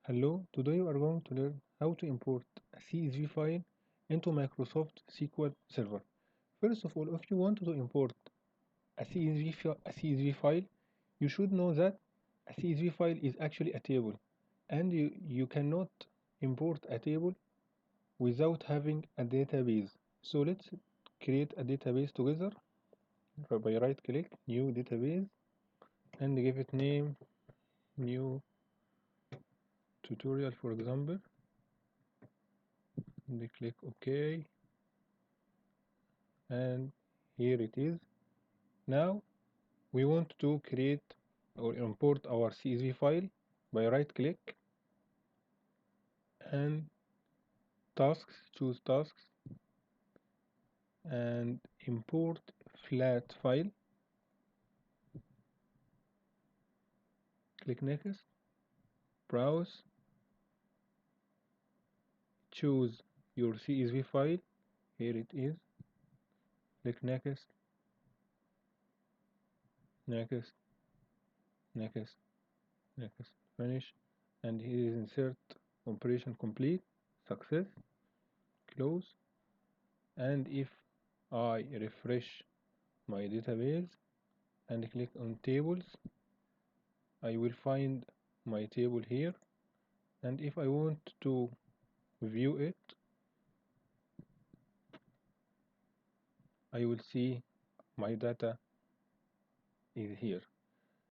Hello, today we are going to learn how to import a CSV file into Microsoft SQL Server. First of all, if you want to import a CSV file, you should know that a CSV file is actually a table, and you cannot import a table without having a database. So let's create a database together by right click, new database, and give it name, new tutorial for example, and click OK. And here it is. Now we want to create or import our CSV file by right click and choose tasks and import flat file. Click next, browse, choose your CSV file. Here it is. Click next, next, next, next, finish, and here is insert operation complete, success, close. And if I refresh my database and click on tables, I will find my table here, and if I want to view it, I will see my data is here.